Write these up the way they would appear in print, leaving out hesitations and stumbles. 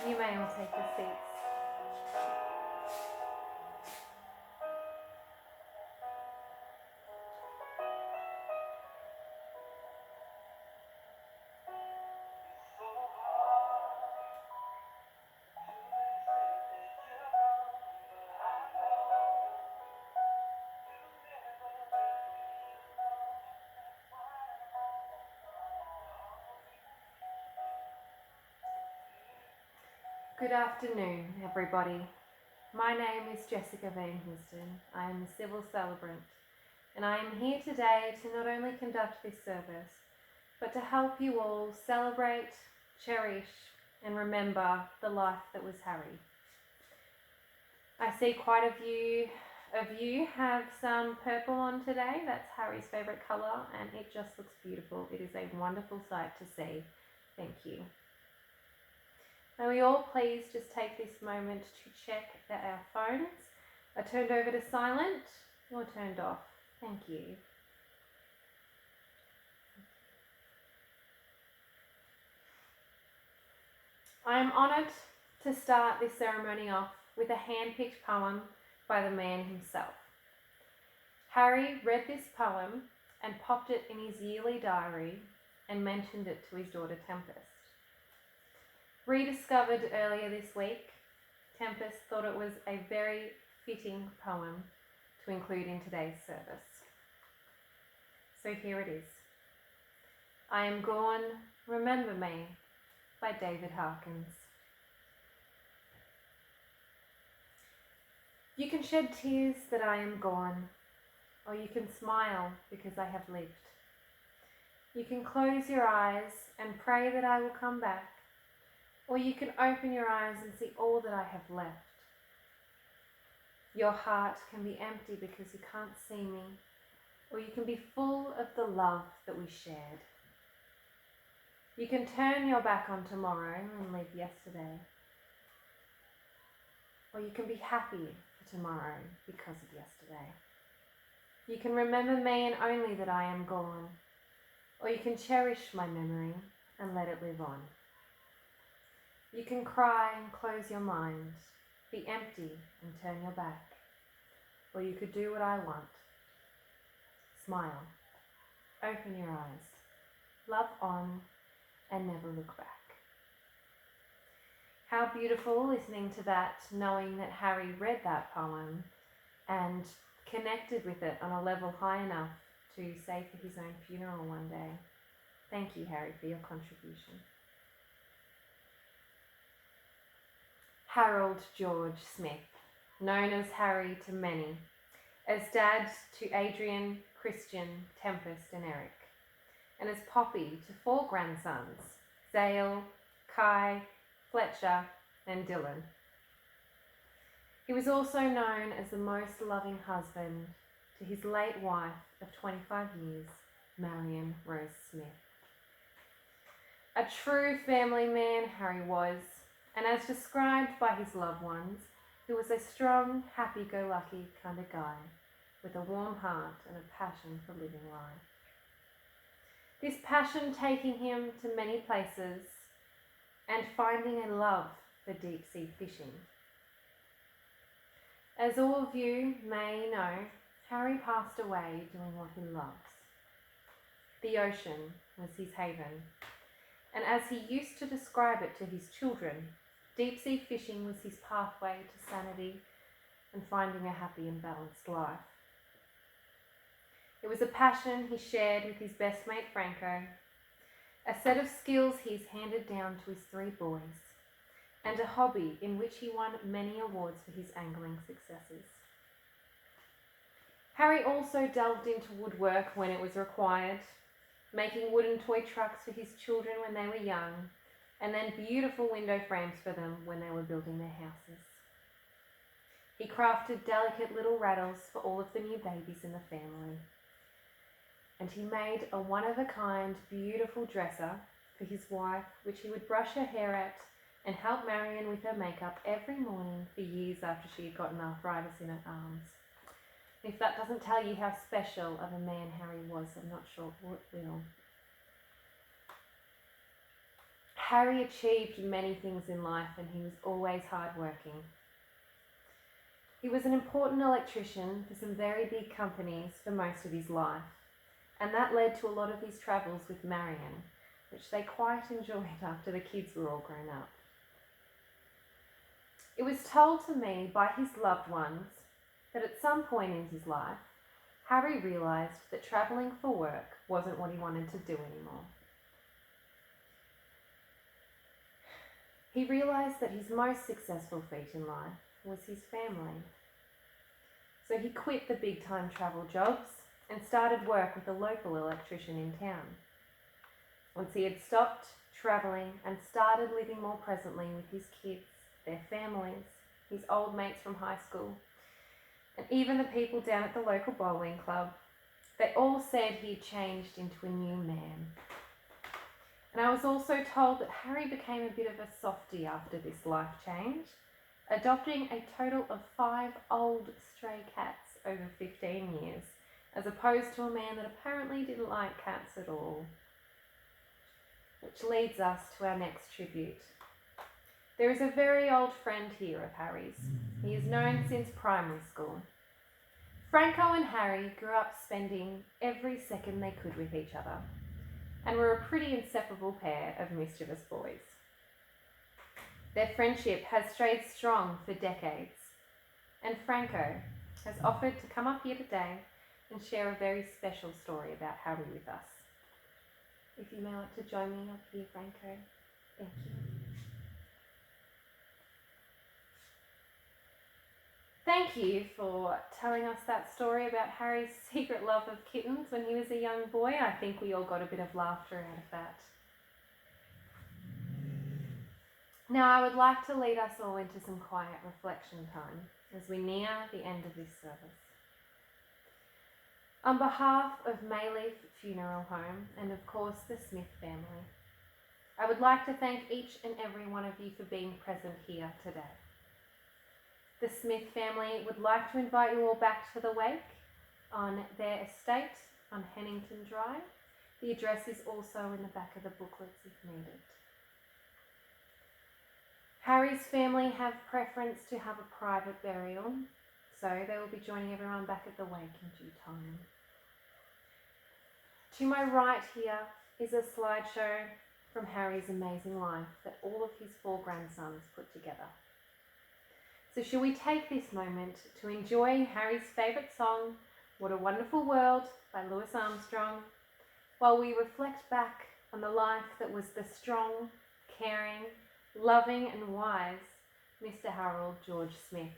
You may all take your seats. Good afternoon, everybody. My name is Jessica Van Houston. I am a civil celebrant, and I am here today to not only conduct this service, but to help you all celebrate, cherish, and remember the life that was Harry. I see quite a few of you have some purple on today. That's Harry's favourite colour, and it just looks beautiful. It is a wonderful sight to see. Thank you. May we all please just take this moment to check that our phones are turned over to silent or turned off. Thank you. I am honoured to start this ceremony off with a hand-picked poem by the man himself. Harry read this poem and popped it in his yearly diary and mentioned it to his daughter Tempest. Rediscovered earlier this week, Tempest thought it was a very fitting poem to include in today's service. So here it is. I Am Gone, Remember Me by David Harkins. You can shed tears that I am gone, or you can smile because I have lived. You can close your eyes and pray that I will come back, or you can open your eyes and see all that I have left. Your heart can be empty because you can't see me, or you can be full of the love that we shared. You can turn your back on tomorrow and leave yesterday, or you can be happy for tomorrow because of yesterday. You can remember me and only that I am gone, or you can cherish my memory and let it live on. You can cry and close your mind, be empty and turn your back, or you could do what I want. Smile, open your eyes, love on, and never look back. How beautiful listening to that, knowing that Harry read that poem and connected with it on a level high enough to say for his own funeral one day. Thank you, Harry, for your contribution. Harold George Smith, known as Harry to many, as dad to Adrian, Christian, Tempest and Eric, and as Poppy to 4 grandsons, Zale, Kai, Fletcher and Dylan. He was also known as the most loving husband to his late wife of 25 years, Marion Rose Smith. A true family man Harry was, and as described by his loved ones, he was a strong, happy-go-lucky kind of guy with a warm heart and a passion for living life. This passion taking him to many places and finding a love for deep-sea fishing. As all of you may know, Harry passed away doing what he loves. The ocean was his haven, and as he used to describe it to his children, deep-sea fishing was his pathway to sanity and finding a happy and balanced life. It was a passion he shared with his best mate Franco, a set of skills he's handed down to his 3 boys, and a hobby in which he won many awards for his angling successes. Harry also delved into woodwork when it was required, making wooden toy trucks for his children when they were young, and then beautiful window frames for them when they were building their houses. He crafted delicate little rattles for all of the new babies in the family. And he made a one-of-a-kind, beautiful dresser for his wife, which he would brush her hair at and help Marion with her makeup every morning for years after she had gotten arthritis in her arms. If that doesn't tell you how special of a man Harry was, I'm not sure what will. Harry achieved many things in life and he was always hardworking. He was an important electrician for some very big companies for most of his life, and that led to a lot of his travels with Marion, which they quite enjoyed after the kids were all grown up. It was told to me by his loved ones that at some point in his life, Harry realised that travelling for work wasn't what he wanted to do anymore. He realised that his most successful feat in life was his family. So he quit the big-time travel jobs and started work with a local electrician in town. Once he had stopped travelling and started living more presently with his kids, their families, his old mates from high school, and even the people down at the local bowling club, they all said he had changed into a new man. And I was also told that Harry became a bit of a softie after this life change, adopting a total of 5 old stray cats over 15 years, as opposed to a man that apparently didn't like cats at all. Which leads us to our next tribute. There is a very old friend here of Harry's. He is known since primary school. Franco and Harry grew up spending every second they could with each other, and were a pretty inseparable pair of mischievous boys. Their friendship has stayed strong for decades, and Franco has offered to come up here today and share a very special story about Harry with us. If you may like to join me up here, Franco. Thank you. Thank you for telling us that story about Harry's secret love of kittens when he was a young boy. I think we all got a bit of laughter out of that. Now I would like to lead us all into some quiet reflection time as we near the end of this service. On behalf of Mayleaf Funeral Home and of course the Smith family, I would like to thank each and every one of you for being present here today. The Smith family would like to invite you all back to the wake on their estate on Hennington Drive. The address is also in the back of the booklets if needed. Harry's family have preference to have a private burial, so they will be joining everyone back at the wake in due time. To my right here is a slideshow from Harry's amazing life that all of his 4 grandsons put together. So shall we take this moment to enjoy Harry's favourite song, What a Wonderful World by Louis Armstrong, while we reflect back on the life that was the strong, caring, loving and wise Mr. Harold George Smith.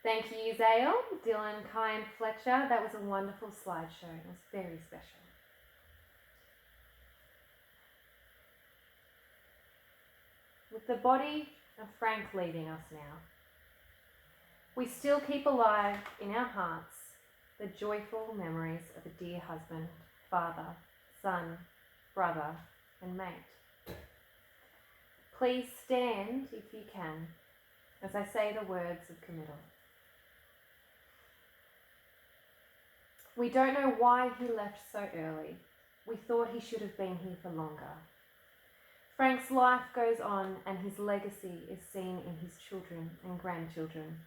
Thank you, Zale, Dylan, Kai and Fletcher. That was a wonderful slideshow. It was very special. With the body of Frank leaving us now, we still keep alive in our hearts the joyful memories of a dear husband, father, son, brother and mate. Please stand if you can as I say the words of committal. We don't know why he left so early. We thought he should have been here for longer. Frank's life goes on and his legacy is seen in his children and grandchildren.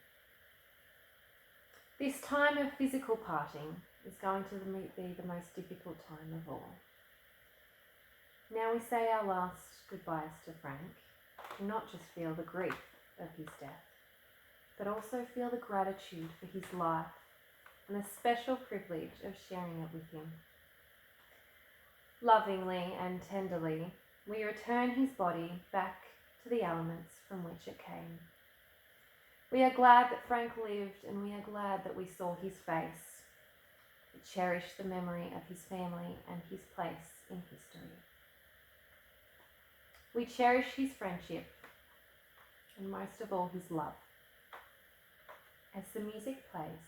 This time of physical parting is going to be the most difficult time of all. Now we say our last goodbyes to Frank, to not just feel the grief of his death, but also feel the gratitude for his life and the special privilege of sharing it with him. Lovingly and tenderly, we return his body back to the elements from which it came. We are glad that Frank lived, and we are glad that we saw his face. We cherish the memory of his family and his place in history. We cherish his friendship, and most of all his love. As the music plays,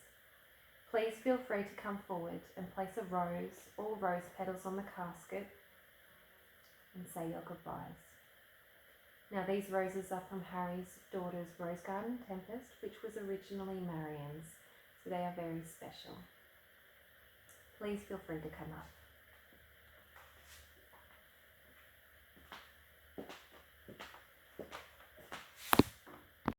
please feel free to come forward and place a rose or rose petals on the casket and say your goodbyes. Now these roses are from Harry's daughter's Rose Garden Tempest, which was originally Marian's, so they are very special. please feel free to come up.